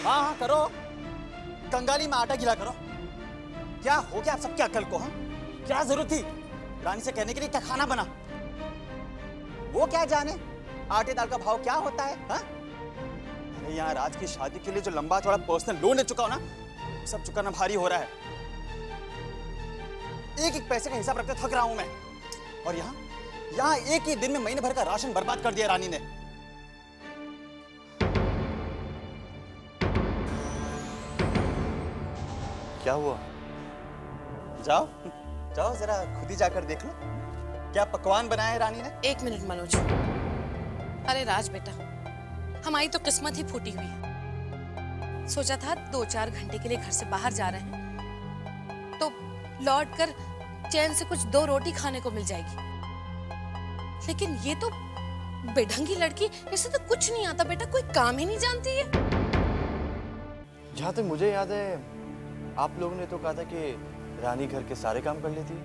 हाँ हाँ करो, कंगाली में आटा गिला करो। क्या हो गया आप सबकी अकल को? हाँ, क्या जरूरत थी रानी से कहने के लिए क्या खाना बना? वो क्या जाने आटे दाल का भाव क्या होता है? हाँ? अरे यार, आज की शादी के लिए जो लंबा चौड़ा पर्सनल लोन ले चुका हो ना, सब चुकाना भारी हो रहा है। एक एक पैसे का हिसाब रखते थक रहा हूं मैं। और यहाँ एक ही दिन में महीने भर का राशन बर्बाद कर दिया रानी ने। क्या हुआ? जाओ जाओ जरा खुद ही जाकर देख लो क्या पकवान बनाया है रानी ने। 1 मिनट मनोज। अरे राज बेटा, हमारी तो किस्मत ही फूटी हुई है। सोचा था 2-4 घंटे के लिए घर से बाहर जा रहे हैं तो लौट कर चैन से कुछ 2 रोटी खाने को मिल जाएगी, लेकिन ये तो बेढंगी लड़की, इसे तो कुछ नहीं आता बेटा, कोई काम ही नहीं जानती है। जहाँ तक मुझे याद है आप लोगों ने तो कहा था कि रानी घर के सारे काम कर लेती है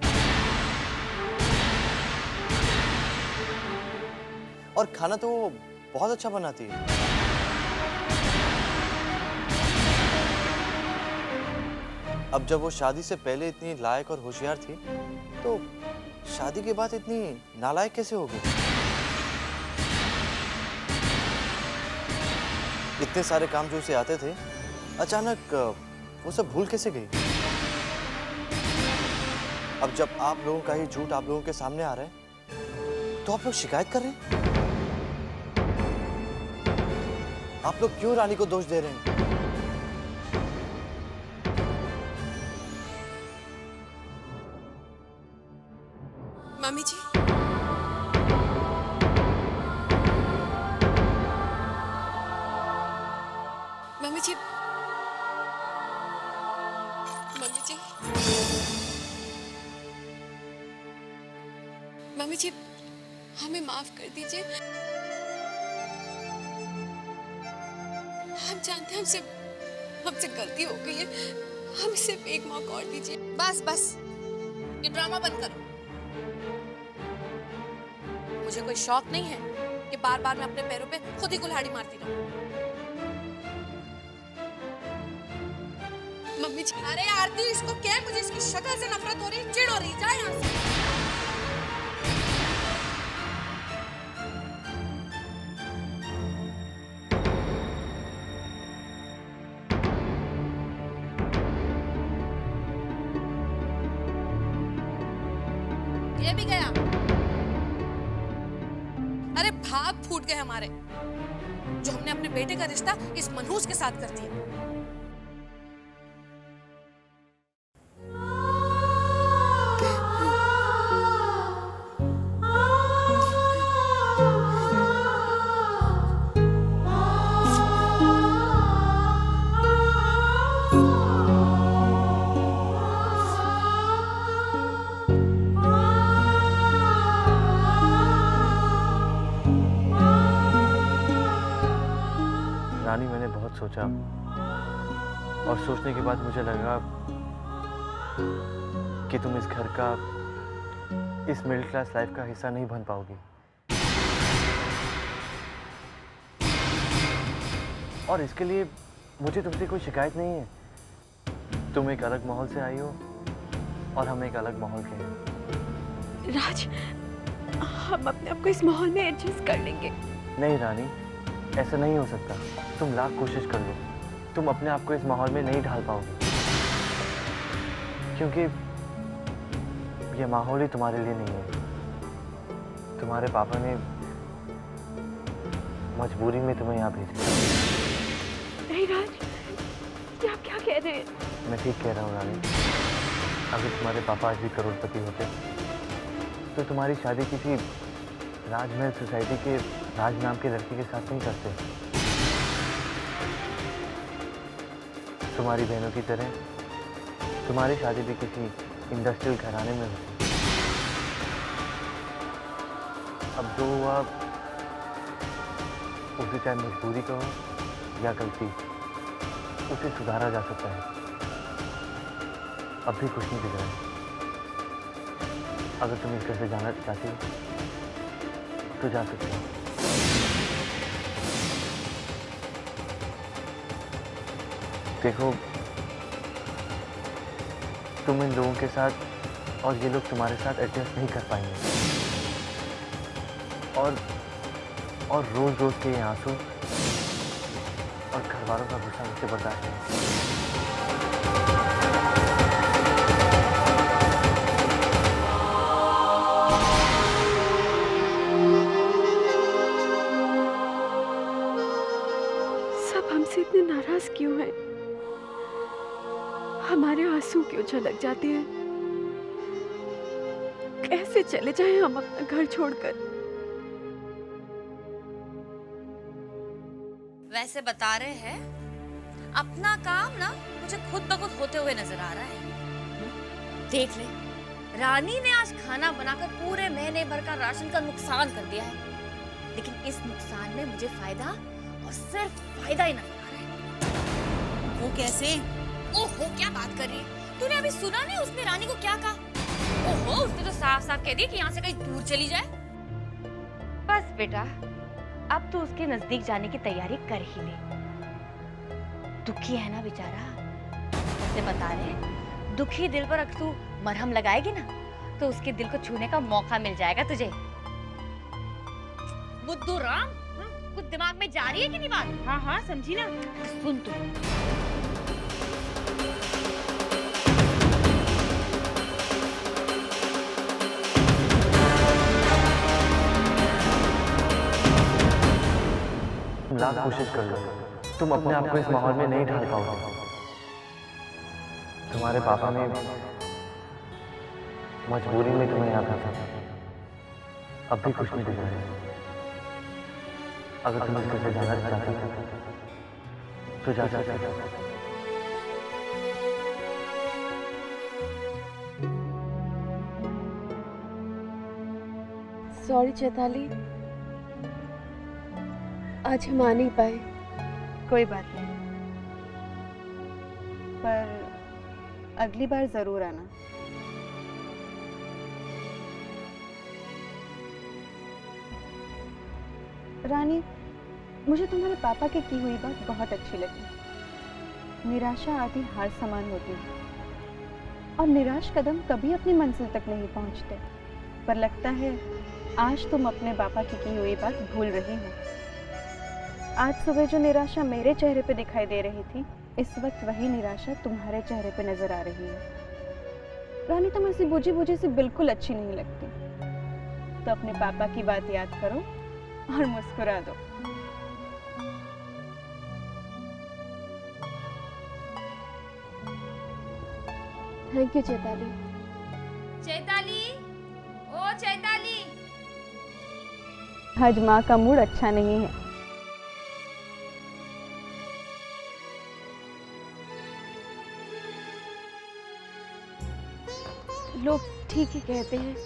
और खाना तो बहुत अच्छा बनाती है। अब जब वो शादी से पहले इतनी लायक और होशियार थी तो शादी के बाद इतनी नालायक कैसे हो गई? इतने सारे काम जो उसे आते थे अचानक वो सब भूल कैसे गई? अब जब आप लोगों का ही झूठ आप लोगों के सामने आ रहा है तो आप लोग शिकायत कर रहे हैं। आप लोग क्यों रानी को दोष दे रहे हैं? मम्मी जी, मम्मी जी, मम्मी जी, मम्मी जी, हमें माफ कर दीजिए। हम जानते हैं हमसे गलती हो गई है, हमें सिर्फ एक मौका और दीजिए। बस बस, ये ड्रामा बंद करो। मुझे कोई शौक नहीं है कि बार बार मैं अपने पैरों पे खुद ही कुल्हाड़ी मारती रहूं। मम्मी जी, अरे आरती, इसको क्या है? मुझे इसकी शक्ल से नफरत हो रही, चिढ़ हो रही, जा यहाँ से। ये भी गया। अरे भाग फूट गए हमारे, जो हमने अपने बेटे का रिश्ता इस मनहूस के साथ कर दिया। रानी, मैंने बहुत सोचा और सोचने के बाद मुझे लगा कि तुम इस घर का, इस मिडिल क्लास लाइफ का हिस्सा नहीं बन पाओगी। और इसके लिए मुझे तुमसे कोई शिकायत नहीं है। तुम एक अलग माहौल से आई हो और हम एक अलग माहौल के हैं। राज, हम अपने आप को इस माहौल में एडजस्ट कर लेंगे। नहीं रानी, ऐसा नहीं हो सकता। तुम लाख कोशिश कर लो, तुम अपने आप को इस माहौल में नहीं ढाल पाओगे, क्योंकि यह माहौल ही तुम्हारे लिए नहीं है। तुम्हारे पापा ने मजबूरी में तुम्हें यहाँ भेजा। नहीं राज, ये आप क्या कह रहे हैं? मैं ठीक कह रहा हूँ रानी। अगर तुम्हारे पापा आज भी करोड़पति होते तो तुम्हारी शादी किसी राजमहल सोसाइटी के राज नाम के लड़के के साथ नहीं करते। तुम्हारी बहनों की तरह तुम्हारी शादी भी किसी इंडस्ट्रियल घराने में होती। अब जो हुआ उसे चाहे मजबूरी कहो या गलती, उसे सुधारा जा सकता है। अब भी कुछ नहीं बिगड़ा है। अगर तुम इस घर से जाना चाहती हो तो जा सकते हो। देखो, तुम इन लोगों के साथ और ये लोग तुम्हारे साथ एडजस्ट नहीं कर पाएंगे। और रोज रोज के ये आंसू और घर वालों का गुस्सा मुझसे बर्दाश्त नहीं। सब हमसे इतने नाराज क्यों हैं? हमारे आंसू क्यों छलक जाते हैं? कैसे चले जाएं हम अपना घर छोड़कर? वैसे बता रहे हैं अपना काम ना मुझे खुद ब खुद होते हुए नजर आ रहा है। देख ले, रानी ने आज खाना बनाकर पूरे महीने भर का राशन का नुकसान कर दिया है, लेकिन इस नुकसान में मुझे फायदा और सिर्फ फायदा ही नजर आ रहा है। वो कैसे? ओहो, क्या बात कर रही है? तूने अभी सुना नहीं उसने रानी को क्या कहा? ओहो, उसने तो साफ साफ कह दिया कि यहाँ से कहीं दूर चली जाए। बस बेटा, अब तो उसके नजदीक जाने की तैयारी कर ही ले। दुखी है ना बेचारा। उसे बता रहे, दुखी दिल पर अगर तू मरहम लगाएगी ना तो उसके दिल को छूने का मौका मिल जाएगा तुझे। बुद्धू राम, कुछ दिमाग में जा रही है कि नहीं बात? हाँ हाँ समझी ना। सुन तू। लाख कोशिश कर लो, तुम अपने आप को इस माहौल में नहीं ढाल पाओगे। तुम्हारे पापा ने मजबूरी में तुम्हें यहाँ भेजा, अब भी कुछ नहीं दिख रहा है। अगर तुम इसके से जाना चाहती हो तो जा सकते हो। सॉरी चैताली, आज हम आ नहीं पाए। कोई बात नहीं, पर अगली बार जरूर आना। रानी, मुझे तुम्हारे पापा की हुई बात बहुत अच्छी लगी। निराशा आदि हार समान होती है और निराश कदम कभी अपनी मंजिल तक नहीं पहुंचते। पर लगता है आज तुम अपने पापा की हुई बात भूल रही हो। आज सुबह जो निराशा मेरे चेहरे पे दिखाई दे रही थी, इस वक्त वही निराशा तुम्हारे चेहरे पे नजर आ रही है। रानी, तुम ऐसी बुझी बुझी सी बिल्कुल अच्छी नहीं लगती। तो अपने पापा की बात याद करो और मुस्कुरा दो। Thank you Chaitali. चैताली, ओ चैताली। आज माँ का मूड अच्छा नहीं है। लोग ठीक ही कहते हैं,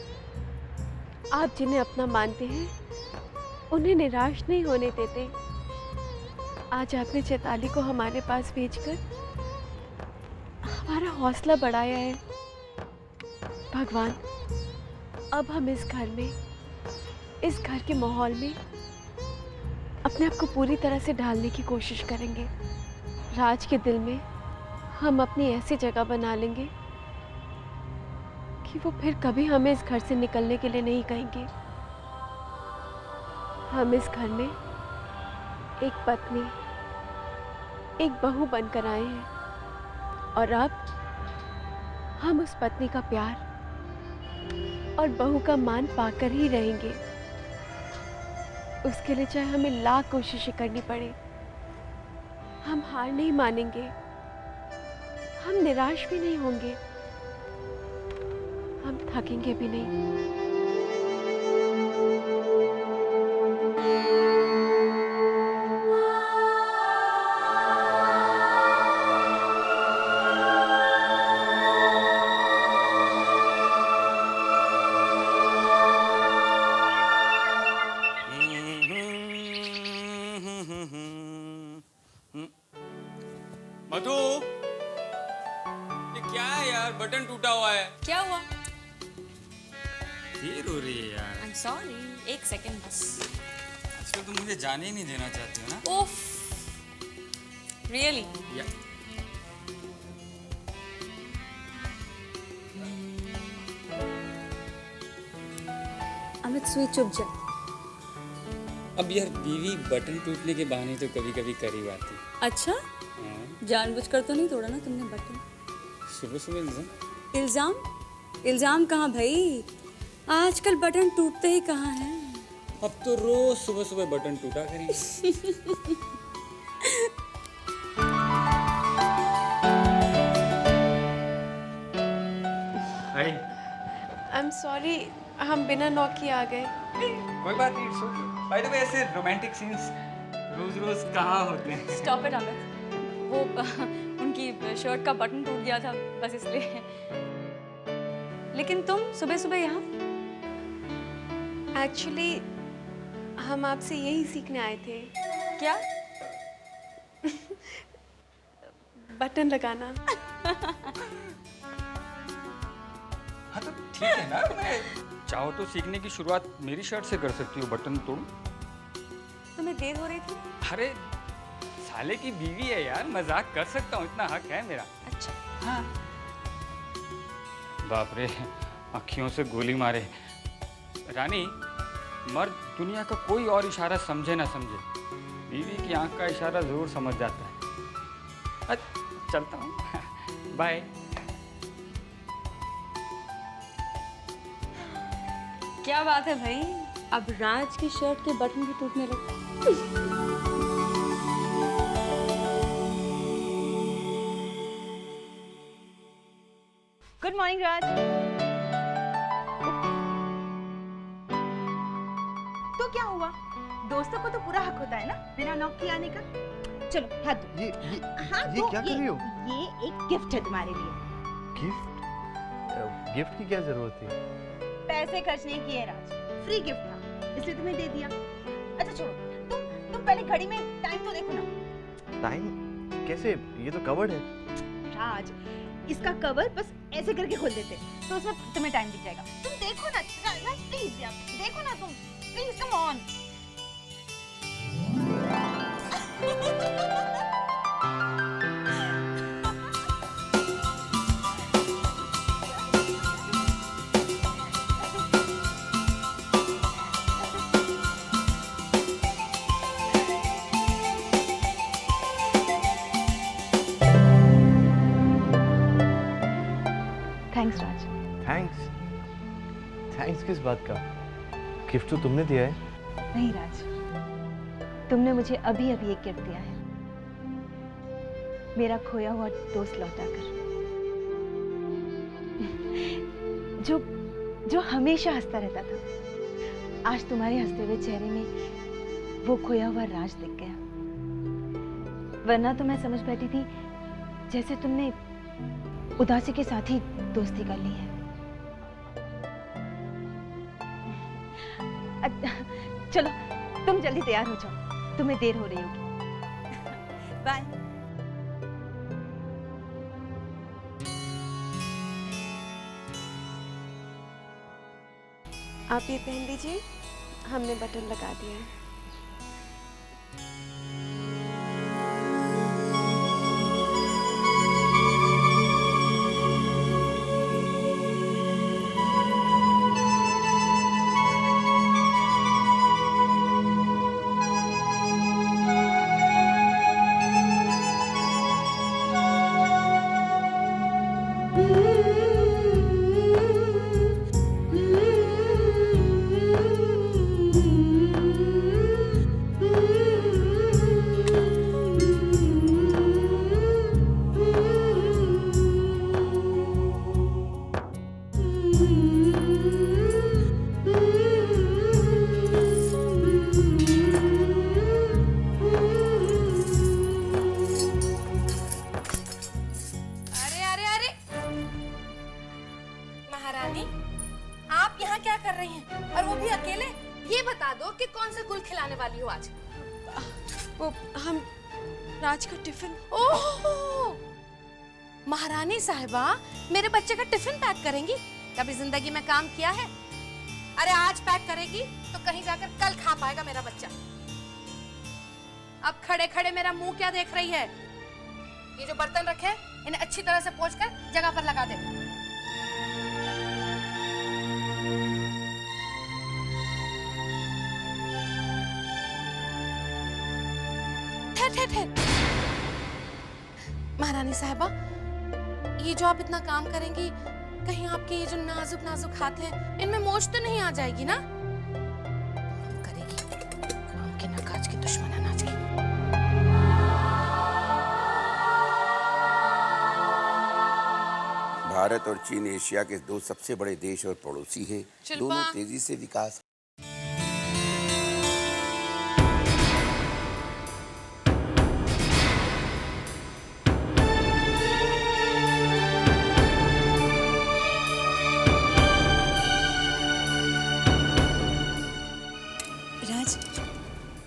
आप जिन्हें अपना मानते हैं उन्हें निराश नहीं होने देते। आज आपने चैताली को हमारे पास भेजकर हमारा हौसला बढ़ाया है। भगवान, अब हम इस घर में, इस घर के माहौल में अपने आप को पूरी तरह से ढालने की कोशिश करेंगे। राज के दिल में हम अपनी ऐसी जगह बना लेंगे कि वो फिर कभी हमें इस घर से निकलने के लिए नहीं कहेंगे। हम इस घर में एक पत्नी, एक बहू बनकर आए हैं और अब हम उस पत्नी का प्यार और बहू का मान पाकर ही रहेंगे। उसके लिए चाहे हमें लाख कोशिशें करनी पड़े, हम हार नहीं मानेंगे, हम निराश भी नहीं होंगे, हम थकेंगे भी नहीं। मधु, ये क्या है यार? बटन टूटा हुआ है। क्या हुआ? देर हो रही है यार। I'm sorry, एक सेकंड बस। आजकल तुम मुझे जाने ही नहीं देना चाहती हो ना? ओफ, रियली? या सुई चुभ जा। अब यार बीवी बटन टूटने के बहाने तो कभी कभी करीब आती। अच्छा, हाँ, जानबूझकर तो नहीं तोड़ा ना तुमने बटन? सुबह सुबह इल्जाम। इल्जाम? इल्जाम कहाँ भाई, आजकल बटन टूटते ही कहाँ हैं। अब तो रोज सुबह सुबह बटन टूटा करेंगे। हाय। आई एम सॉरी, हम बिना नॉक किए आ गए। कोई बात नहीं, it's okay. By the way, ऐसे रोमांटिक सीन्स रोज रोज कहाँ होते हैं? स्टॉप इट अमित, वो उनकी शर्ट का बटन टूट गया था बस इसलिए। लेकिन तुम सुबह सुबह यहाँ? एक्चुअली हम आपसे यही सीखने आए थे। क्या? बटन लगाना। हाँ तो ठीक है ना, मैं चाहो तो सीखने की शुरुआत मेरी शर्ट से कर सकती हूँ, बटन तोड़। तुम्हें देर हो रही थी? अरे साले की बीवी है यार, मजाक कर सकता हूँ, इतना हक है मेरा। अच्छा। हाँ। बाप रे, अखियों से गोली मारे। रानी, मर्द दुनिया का कोई और इशारा समझे ना समझे, बीवी की आंख का इशारा जरूर समझ जाता है। चलता हूँ, बाय। क्या बात है भाई, अब राज की शर्ट के बटन भी टूटने लगे। गुड मॉर्निंग राज। तो क्या हुआ, दोस्तों को तो पूरा हक होता है ना बिना नॉक किए आने का। चलो हाथ दो। ये हाँ, ये क्या कर रही हो? ये एक गिफ्ट है तुम्हारे लिए। गिफ्ट? गिफ्ट की क्या जरूरत थी? पैसे खर्च नहीं किए राज, फ्री गिफ्ट था इसलिए तुम्हें दे दिया। अच्छा छोड़ो, तुम पहले घड़ी में टाइम तो देखो ना। टाइम कैसे? ये तो कवर्ड है। राज, इसका कवर बस ऐसे करके खोल देते तो उसमें तुम्हें टाइम दिख जाएगा। तुम देखो ना राज, प्लीज यार देखो ना तुम, please come on. Thanks Raj. Thanks? Thanks किस बात का? गिफ्ट तो तुमने दिया है। नहीं राज, तुमने मुझे अभी अभी एक गिफ्ट दिया है, मेरा खोया हुआ दोस्त लौटाकर, जो हमेशा हंसता रहता था। आज तुम्हारे हंसते हुए चेहरे में वो खोया हुआ राज दिख गया। वरना तो मैं समझ बैठी थी जैसे तुमने उदासी के साथ ही दोस्ती कर ली है। चलो तुम जल्दी तैयार हो जाओ, तुम्हें देर हो रही होगी। बाय। आप ये पहन लीजिए, हमने बटन लगा दिया है। वो हम राज का टिफिन। ओह, महारानी साहिबा मेरे बच्चे का टिफिन पैक करेंगी? कभी जिंदगी में काम किया है? अरे आज पैक करेगी तो कहीं जाकर कल खा पाएगा मेरा बच्चा। अब खड़े खड़े मेरा मुंह क्या देख रही है? ये जो बर्तन रखे हैं, इन्हें अच्छी तरह से पोंछकर जगह पर लगा दे। ठहर ठहर ठहर। महारानी साहिबा, ये जो आप इतना काम करेंगी, कहीं आपके ये जो नाजुक नाजुक हाथ हैं, इनमें मोच तो नहीं आ जाएगी ना? करेगी काम के नकाज के दुश्मन अनाज की। भारत और चीन एशिया के दो सबसे बड़े देश और पड़ोसी हैं। शिल्पा। दोनों तेजी से विकास। राज,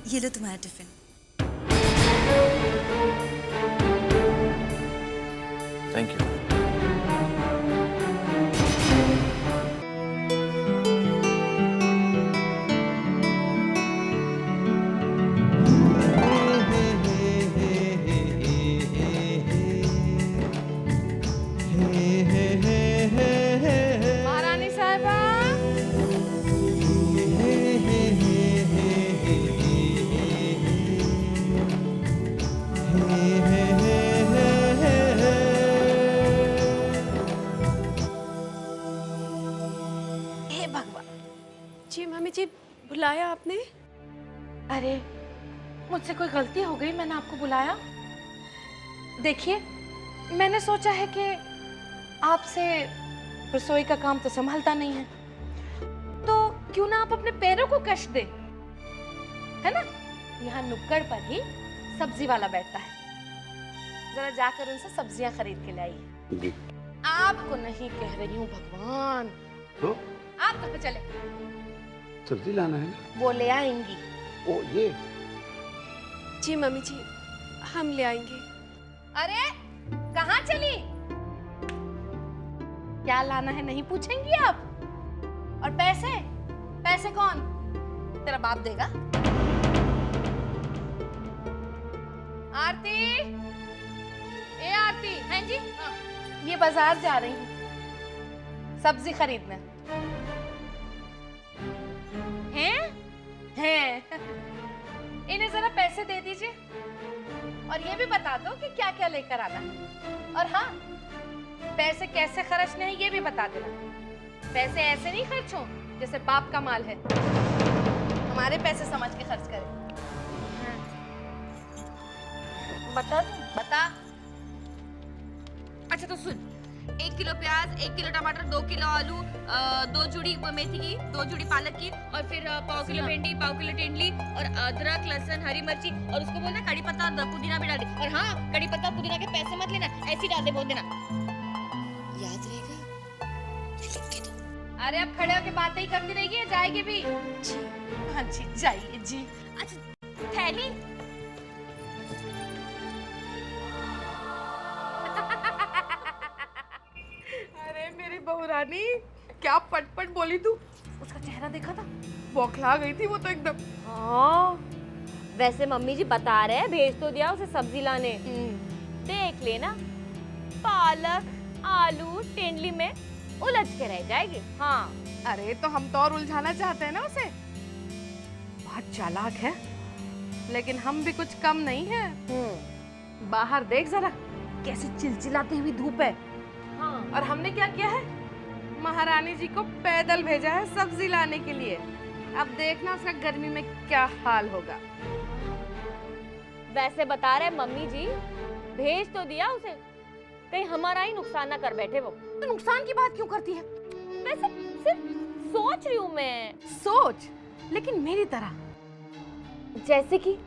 ये लो तुम्हारा टिफिन। Thank you. महारानी साहिबा, हे भगवान। जी मम्मी जी, बुलाया आपने? अरे, मुझसे कोई गलती हो गई, मैंने आपको बुलाया? देखिए, मैंने सोचा है कि आपसे रसोई का काम तो संभलता नहीं है, तो क्यों ना आप अपने पैरों को कष्ट दे, है ना? यहाँ नुक्कड़ पर ही सब्जी वाला बैठता है, जरा जाकर उनसे सब्जियां खरीद के लाइए। जी। आपको नहीं कह रही हूँ भगवान, तो आप कहाँ चले? सब्जी लाना है ना? वो ले आएंगी। ओ ये। जी मम्मी जी, हम ले आएंगे। अरे, कहाँ चली? क्या लाना है नहीं पूछेंगी आप? और पैसे? पैसे कौन? तेरा बाप देगा? आरती, ए आरती, हैं जी? हाँ। ये बाजार जा रही हूँ सब्जी खरीदने। हैं? इन्हें जरा पैसे दे दीजिए और ये भी बता दो कि क्या क्या लेकर आना है। और हाँ, पैसे कैसे खर्चने हैं ये भी बता देना। पैसे ऐसे नहीं खर्च हो जैसे बाप का माल है, हमारे पैसे समझ के खर्च करें। बता बता। अच्छा तो सुन, 1 किलो प्याज, 1 किलो टमाटर, 2 किलो आलू, 2 जुड़ी मेथी की, 2 जुड़ी पालक की, और फिर पाव किलो भिंडी, पाव किलो टेंडली, और अदरक, लहसुन, हरी मिर्ची, और उसको बोलना कड़ी पत्ता और पुदीना भी डाल दे। और हाँ, कड़ी पत्ता पुदीना के पैसे मत लेना, ऐसे ही डाल दे, बोल देना। याद रहेगा? ये लिख के दो। अरे अब खड़े होके बातें ही करती रहेगी या जाएगी भी? जी। हाँ जी, जाइए जी। अच्छा, थैली? अरे मेरी बहू रानी, क्या पटपट बोली तू? उसका चेहरा देखा था? बौखला गई थी वो तो एकदम। हाँ, वैसे मम्मी जी बता रहे हैं, भेज तो दिया उसे सब्जी लाने। देख लेना, पालक आलू टेंडली में उलझ के रह जाएगी। हाँ। अरे तो हम तो और उलझाना चाहते हैं ना उसे। बहुत चालाक है, लेकिन हम भी कुछ कम नहीं है। बाहर देख जरा, कैसी चिलचिलाती हुई धूप है। हाँ। और हमने क्या किया है? महारानी जी को पैदल भेजा है सब्जी लाने के लिए। अब देखना उसका गर्मी में क्या हाल होगा। वैसे बता रहे मम्मी जी, भेज तो दिया उसे, कहीं हमारा ही नुकसान ना कर बैठे वो। तो नुकसान की बात क्यों करती है? वैसे सिर्फ सोच रही हूँ मैं। सोच, लेकिन मेरी तरह। जैसे कि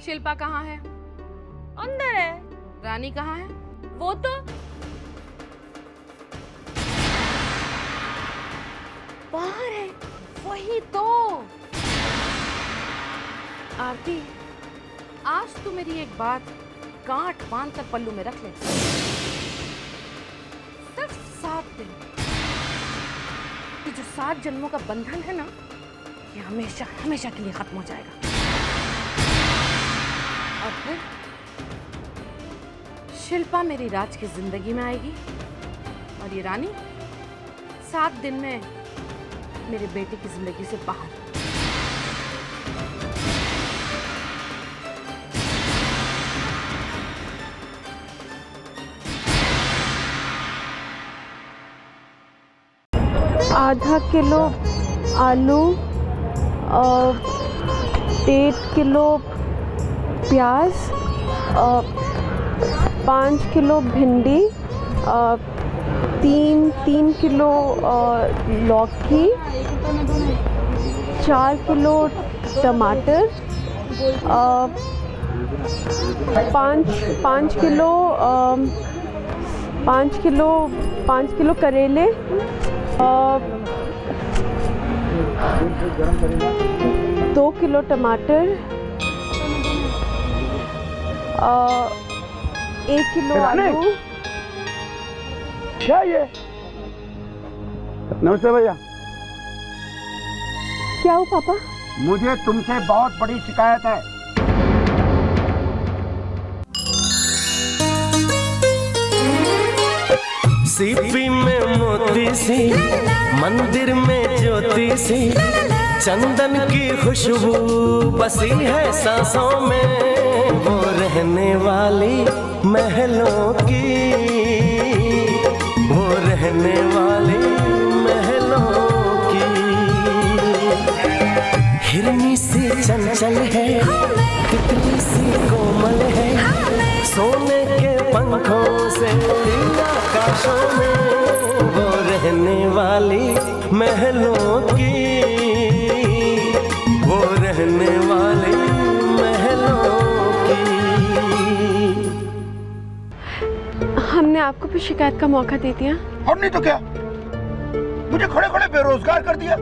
शिल्पा कहाँ है? अंदर है। रानी कहाँ है? वो तो बाहर है। वही तो। आरती, आज तू मेरी एक बात गांठ बांध कर पल्लू में रख ले। सिर्फ 7 दिन। ये जो 7 जन्मों का बंधन है ना, ये हमेशा हमेशा के लिए खत्म हो जाएगा। और फिर शिल्पा मेरी राज की जिंदगी में आएगी, और ये रानी 7 दिन में मेरे बेटे की जिंदगी से बाहर। आधा किलो आलू, 1.5 किलो प्याज, 5 किलो भिंडी, 3 किलो लौकी, 4 किलो टमाटर, 5 किलो करेले, 2 किलो टमाटर, 1 किलो आलू। क्या ये? नमस्ते भैया। क्या हो पापा? मुझे तुमसे बहुत बड़ी शिकायत है। सीपी में मोती सी, मंदिर में ज्योति सी, चंदन की खुशबू बसी है सांसों में, वो रहने वाली महलों की, वो रहने वाली महलों की। हिरनी सी चंचल है, तितली सी कोमल है, सोने के पंखों से आकाशों में, वो रहने वाली महलों की, वो रहने वाली महलों की। हमने आपको भी शिकायत का मौका दे दिया। और नहीं तो क्या, मुझे खड़े खड़े बेरोजगार कर दिया,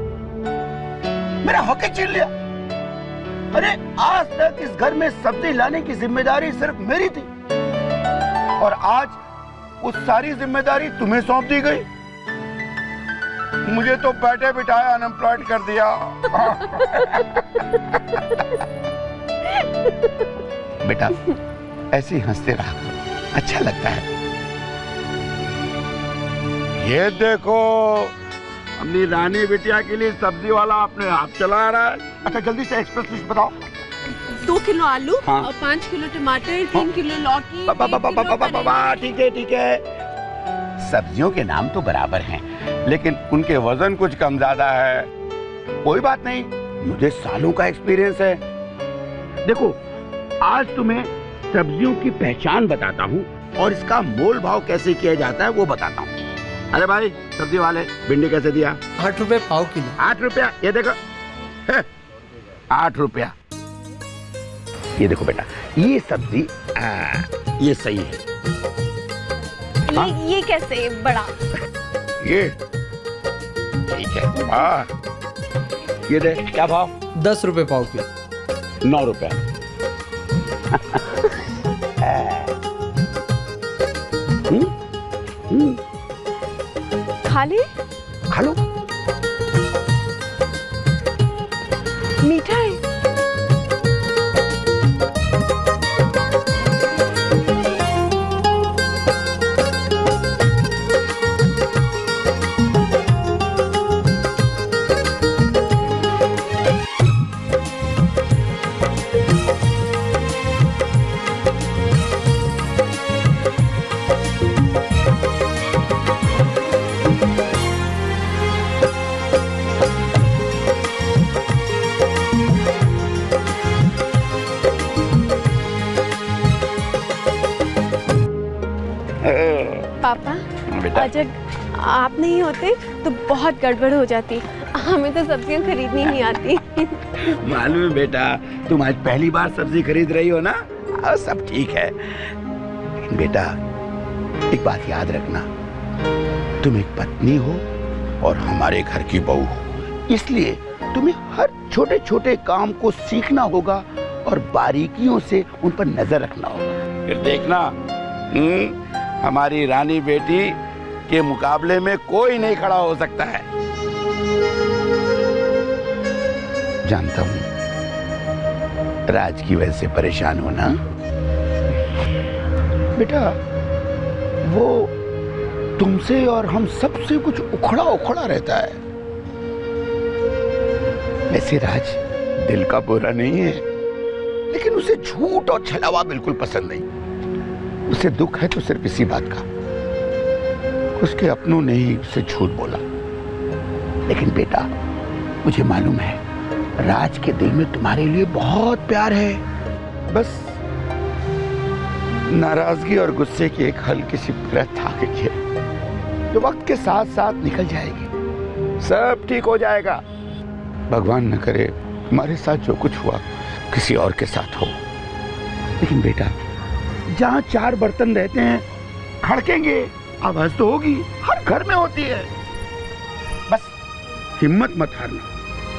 मेरा हक ही छीन लिया। अरे आज तक इस घर में सब्जी लाने की जिम्मेदारी सिर्फ मेरी थी, और आज उस सारी जिम्मेदारी तुम्हें सौंप दी गई। मुझे तो बैठे बिठाए अनएम्प्लॉयड कर दिया। बेटा ऐसे ही हंसते रहा, अच्छा लगता है। ये देखो, अपनी रानी बिटिया के लिए सब्जी वाला अपने हाथ चला रहा है। अच्छा जल्दी से एक्सप्रेस लिस्ट बताओ। 2 किलो आलू, हाँ। और 5 किलो टमाटर, 3 किलो लौकी, ठीक है। सब्जियों के नाम तो बराबर हैं, लेकिन उनके वजन कुछ कम ज्यादा है। कोई बात नहीं, मुझे सालों का एक्सपीरियंस है। देखो आज तुम्हें सब्जियों की पहचान बताता हूँ और इसका मोल भाव कैसे किया जाता है वो बताता हूँ। अरे भाई सब्जी वाले, भिंडी कैसे दिया? 8 रुपए पाव किलो। 8 रुपया, ये देखो 8 रुपया। ये देखो बेटा, ये सब्जी ये सही है। ये कैसे बड़ा? ये ठीक है। ये दे, क्या भाव? 10 रुपए पाव किलो। 9 रुपया। खा ले, खा लो। मीठा है। पापा, अगर आप नहीं होते तो बहुत गड़बड़ हो जाती। हमें तो सब्जियां खरीदनी नहीं आती। मालूम है बेटा, तुम आज पहली बार सब्जी खरीद रही हो ना, सब ठीक है। लेकिन बेटा एक बात याद रखना, तुम एक पत्नी हो और हमारे घर की बहू हो, इसलिए तुम्हें हर छोटे छोटे काम को सीखना होगा और बारीकियों से उन पर नजर रखना होगा। फिर देखना हमारी रानी बेटी के मुकाबले में कोई नहीं खड़ा हो सकता है। जानता हूं राज की वजह से परेशान होना। बेटा वो तुमसे और हम सबसे कुछ उखड़ा उखड़ा रहता है। वैसे राज दिल का बुरा नहीं है, लेकिन उसे झूठ और छलावा बिल्कुल पसंद नहीं। उसे दुख है तो सिर्फ इसी बात का, उसके अपनों ने ही उसे झूठ बोला। लेकिन बेटा, मुझे मालूम है राज के दिल में तुम्हारे लिए बहुत प्यार है। बस नाराजगी और गुस्से की एक हल्की सी परत आ गई है, जो वक्त के साथ साथ निकल जाएगी। सब ठीक हो जाएगा। भगवान न करे हमारे साथ जो कुछ हुआ किसी और के साथ हो। लेकिन बेटा, जहाँ 4 बर्तन रहते हैं खड़केंगे, आवाज तो होगी, हर घर में होती है। बस हिम्मत मत हारना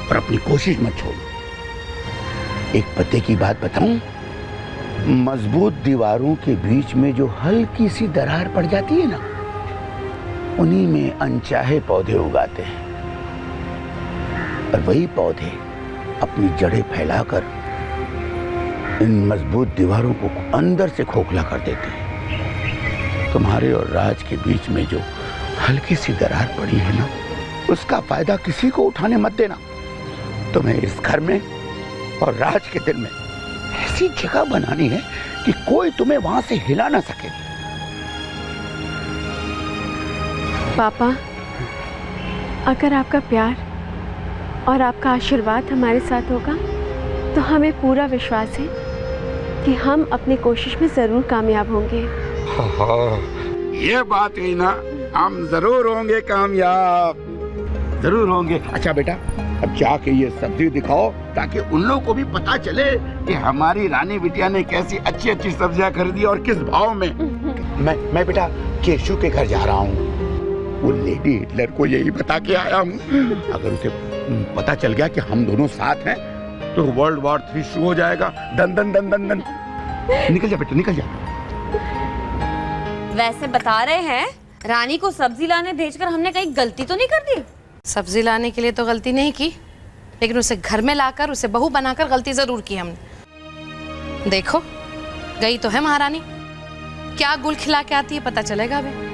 और अपनी कोशिश मत छोड़ना। एक पते की बात बताऊं, मजबूत दीवारों के बीच में जो हल्की सी दरार पड़ जाती है ना, उन्हीं में अनचाहे पौधे उगाते हैं, और वही पौधे अपनी जड़ें फैलाकर इन मजबूत दीवारों को अंदर से खोखला कर देते हैं। तुम्हारे और राज के बीच में जो हल्की सी दरार पड़ी है ना, उसका फायदा किसी को उठाने मत देना। तुम्हें इस घर में और राज के दिल में ऐसी जगह बनानी है कि कोई तुम्हें वहां से हिला ना सके। पापा, अगर आपका प्यार और आपका आशीर्वाद हमारे साथ होगा तो हमें पूरा विश्वास है कि हम अपनी कोशिश में जरूर कामयाब होंगे। ये बात है ना, हम जरूर होंगे कामयाब, जरूर होंगे। अच्छा बेटा, अब जाके ये सब्जी दिखाओ ताकि उन लोगों को भी पता चले कि हमारी रानी बिटिया ने कैसी अच्छी अच्छी सब्जियां खरीदी और किस भाव में। मैं बेटा केशु के घर जा रहा हूँ। वो लेडी हिटलर को यही बता के आया हूँ, अगर उसे पता चल गया कि हम दोनों साथ हैं तो World War III शुरू हो जाएगा। दन दन दन दन दन। निकल जा बेटा, निकल जा। वैसे बता रहे हैं रानी को सब्जी लाने भेजकर हमने कहीं गलती तो नहीं कर दी? सब्जी लाने के लिए तो गलती नहीं की, लेकिन उसे घर में लाकर उसे बहू बनाकर गलती जरूर की हमने। देखो, गई तो है महारानी, क्या गुल खिला के आती है पता चलेगा अभी।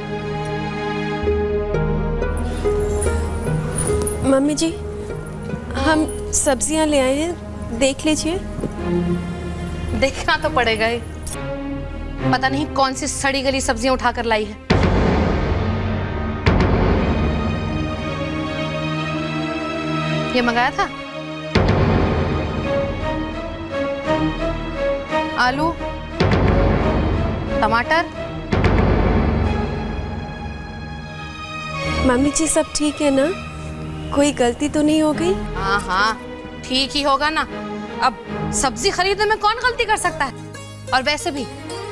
मम्मी जी, हम सब्जियां ले आए हैं, देख लीजिए। देखना तो पड़ेगा ही, पता नहीं कौन सी सड़ी गली सब्जियां उठाकर लाई है। ये मंगाया था आलू, टमाटर। मम्मी जी, सब ठीक है ना? कोई गलती तो नहीं हो गई? हाँ हाँ, ठीक ही होगा ना। अब सब्जी खरीदने में कौन गलती कर सकता है? और वैसे भी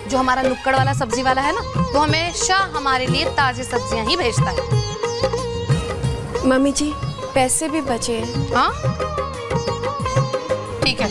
जो हमारा नुक्कड़ वाला सब्जी वाला है ना, वो हमेशा हमारे लिए ताजी सब्जियां ही भेजता है। मम्मी जी, पैसे भी बचे हैं। हाँ ठीक है।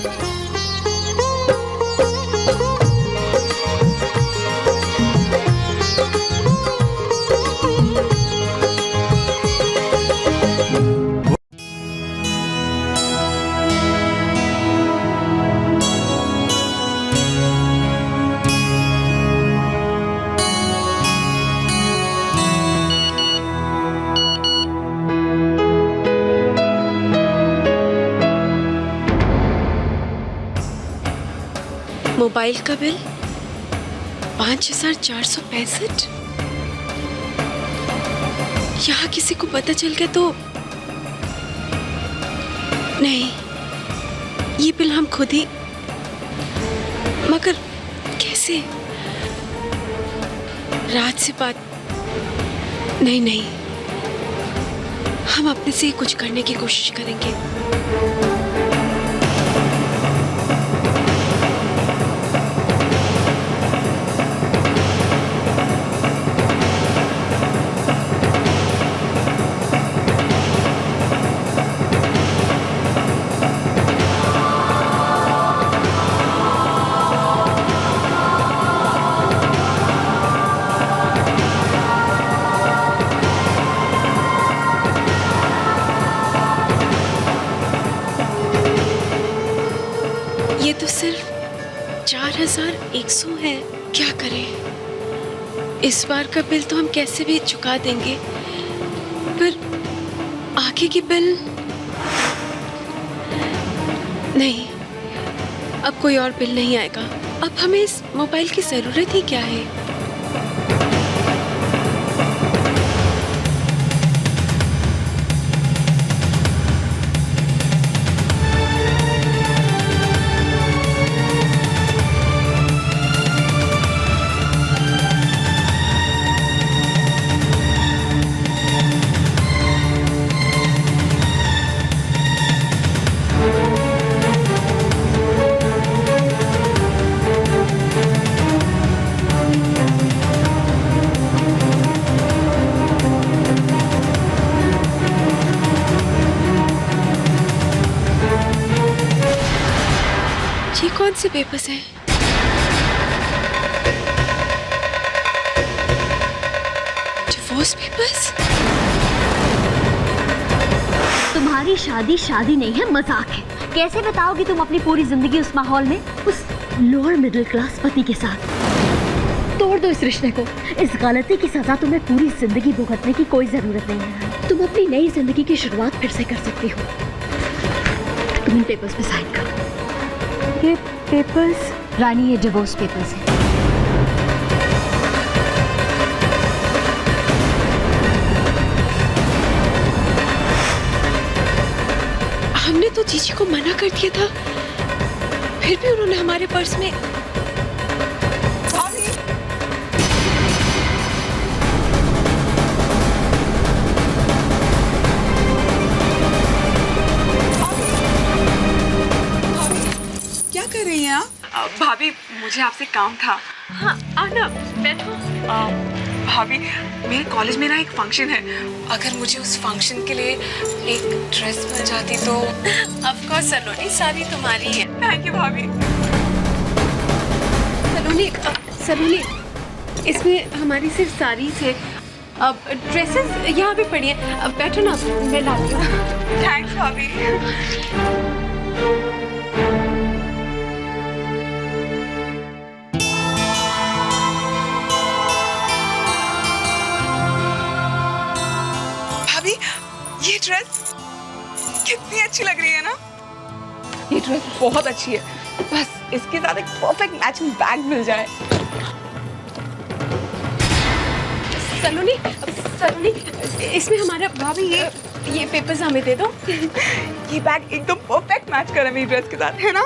मोबाइल का बिल 5465। यहाँ किसी को पता चल गया तो नहीं, ये बिल हम खुद ही। मगर कैसे? राज से बात नहीं, नहीं, हम अपने से ही कुछ करने की कोशिश करेंगे। ये तो सिर्फ 4100 है। क्या करें? इस बार का बिल तो हम कैसे भी चुका देंगे, पर आगे की बिल नहीं। अब कोई और बिल नहीं आएगा। अब हमें इस मोबाइल की जरूरत ही क्या है? पेपर्स हैं? Divorce papers? तुम्हारी शादी शादी नहीं है, मजाक है। कैसे बताओगी तुम अपनी पूरी जिंदगी उस माहौल में, उस लोअर मिडिल क्लास पति के साथ? तोड़ दो इस रिश्ते को। इस गलती की सजा तुम्हें पूरी जिंदगी भुगतने की कोई जरूरत नहीं है। तुम अपनी नई जिंदगी की शुरुआत फिर से कर सकती हो। तुम इन पेपर्स पे साइन करो। ये पेपर्स? रानी, ये डिवोर्स पेपर्स हैं। हमने तो जीजी को मना कर दिया था, फिर भी उन्होंने हमारे पर्स में। क्या कर रही हैं आप? भाभी, मुझे आपसे काम था। हाँ, आना, बैठो। भाभी, मेरे कॉलेज में ना एक फंक्शन है। अगर मुझे उस फंक्शन के लिए एक ड्रेस मिल जाती तो। ऑफ कोर्स सलोनी, सारी तुम्हारी है। थैंक यू भाभी। सलोनी, इसमें हमारी सिर्फ साड़ीज है। अब ड्रेसेस यहाँ पे पड़ी है। अब बैठो ना, मैं लाती हूँ। थैंक्स भाभी। भाभी, ये ड्रेस कितनी अच्छी लग रही है ना? ये ड्रेस बहुत अच्छी है, बस इसके साथ एक परफेक्ट मैचिंग बैग मिल जाए। सलोनी, इसमें हमारा। भाभी, ये पेपर्स हमें दे दो। ये बैग एकदम परफेक्ट मैच कर रहा है मेरी ड्रेस के साथ, है ना?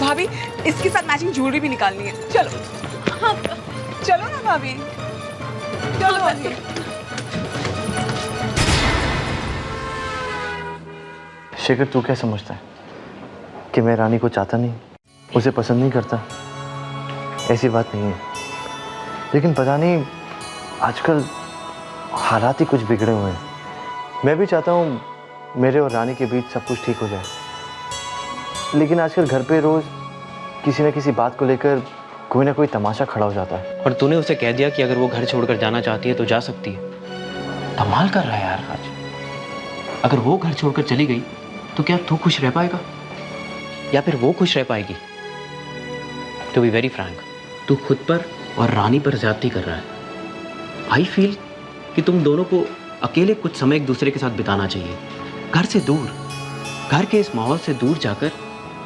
भाभी, इसके साथ मैचिंग ज्वेलरी भी निकालनी है। चलो। हाँ, चलो ना भाभी। चलो भाभी। शेखर, तू क्या समझता है कि मैं रानी को चाहता नहीं, उसे पसंद नहीं करता? ऐसी बात नहीं है, लेकिन पता नहीं आजकल हालात ही कुछ बिगड़े हुए हैं। मैं भी चाहता हूँ मेरे और रानी के बीच सब कुछ ठीक हो जाए, लेकिन आजकल घर पे रोज किसी न किसी बात को लेकर कोई ना कोई तमाशा खड़ा हो जाता है। और तूने उसे कह दिया कि अगर वो घर छोड़कर जाना चाहती है तो जा सकती है। कमाल कर रहा है यार राज। अगर वो घर छोड़कर चली गई तो क्या तू खुश रह पाएगा या फिर वो खुश रह पाएगी? टू बी वेरी फ्रैंक, तू खुद पर और रानी पर ज्यादती कर रहा है। आई फील कि तुम दोनों को अकेले कुछ समय एक दूसरे के साथ बिताना चाहिए। घर से दूर, घर के इस माहौल से दूर जाकर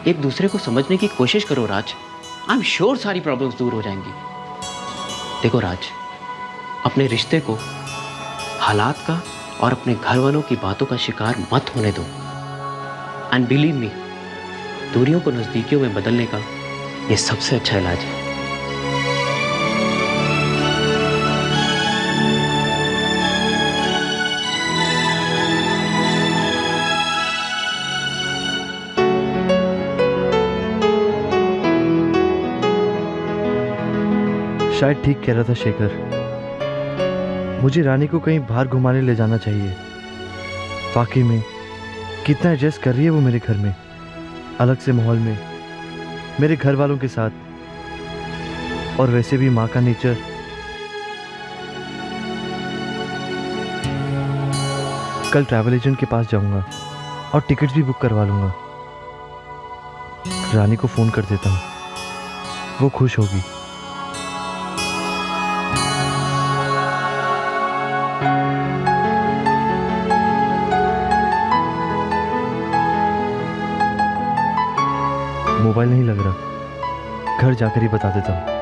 एक दूसरे को समझने की कोशिश करो राज। आई एम श्योर सारी प्रॉब्लम्स दूर हो जाएंगी। देखो राज, अपने रिश्ते को हालात का और अपने घर वालों की बातों का शिकार मत होने दो। एंड बिलीव मी, दूरियों को नजदीकियों में बदलने का ये सबसे अच्छा इलाज है। शायद ठीक कह रहा था शेखर, मुझे रानी को कहीं बाहर घुमाने ले जाना चाहिए। वाकई में कितना एडजस्ट कर रही है वो मेरे घर में, अलग से माहौल में, मेरे घर वालों के साथ। और वैसे भी माँ का नेचर। कल ट्रैवल एजेंट के पास जाऊंगा और टिकट्स भी बुक करवा लूंगा। रानी को फोन कर देता हूँ, वो खुश होगी। मोबाइल नहीं लग रहा, घर जाकर ही बता देता हूँ।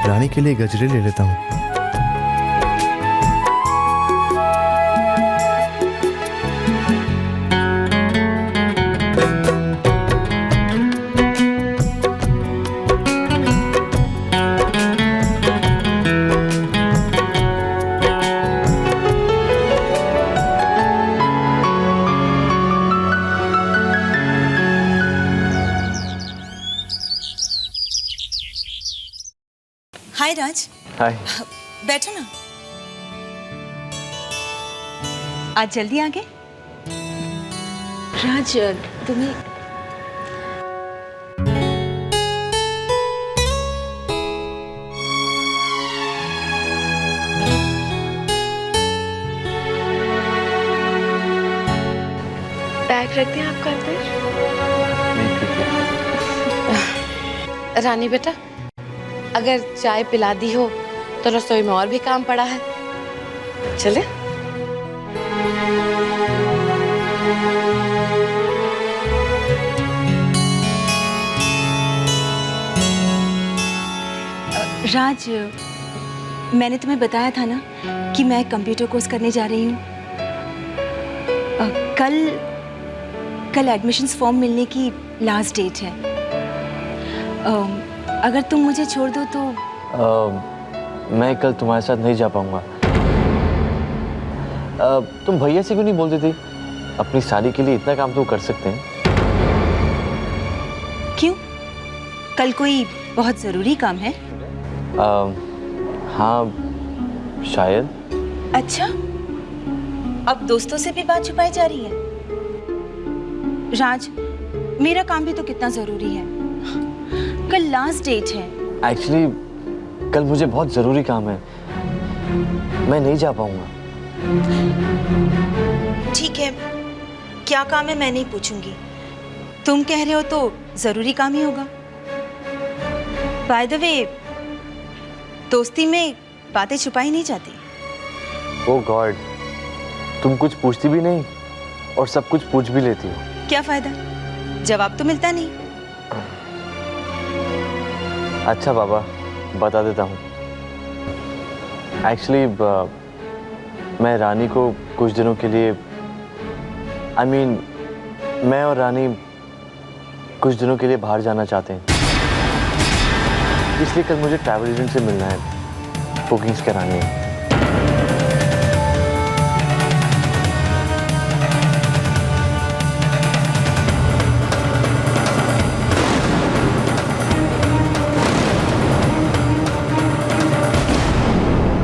रानी के लिए गजरे ले लेता हूँ। हाय राज, हाय। बैठो ना। आज जल्दी आ गए? राज, तुम्हें बैग रख दिया आपका अंदर? नहीं, ठीक है। रानी बेटा, अगर चाय पिला दी हो तो रसोई में और भी काम पड़ा है, चले? राज, मैंने तुम्हें बताया था ना कि मैं कंप्यूटर कोर्स करने जा रही हूँ। कल एडमिशन्स फॉर्म मिलने की लास्ट डेट है। अगर तुम मुझे छोड़ दो तो मैं कल तुम्हारे साथ नहीं जा पाऊंगा। तुम भैया से क्यों नहीं बोलती थी? अपनी साली के लिए इतना काम तो कर सकते हैं। क्यों? कल कोई बहुत ज़रूरी काम है? हाँ, शायद। अच्छा, अब दोस्तों से भी बात छुपाई जा रही है? राज, मेरा काम भी तो कितना ज़रूरी है। कल लास्ट डेट है। एक्चुअली कल मुझे बहुत ज़रूरी काम है, मैं नहीं जा पाऊंगा। ठीक है, क्या काम है मैं नहीं पूछूंगी। तुम कह रहे हो तो ज़रूरी काम ही होगा। बाय द वे, दोस्ती में बातें छुपाई नहीं जाती। ओह गॉड, तुम कुछ पूछती भी नहीं और सब कुछ पूछ भी लेती हो। क्या फायदा, जवाब तो मिलता नहीं। अच्छा बाबा, बता देता हूँ। एक्चुअली मैं रानी को कुछ दिनों के लिए, मैं और रानी कुछ दिनों के लिए बाहर जाना चाहते हैं, इसलिए कल मुझे ट्रैवल एजेंट से मिलना है, बुकिंग्स करानी है।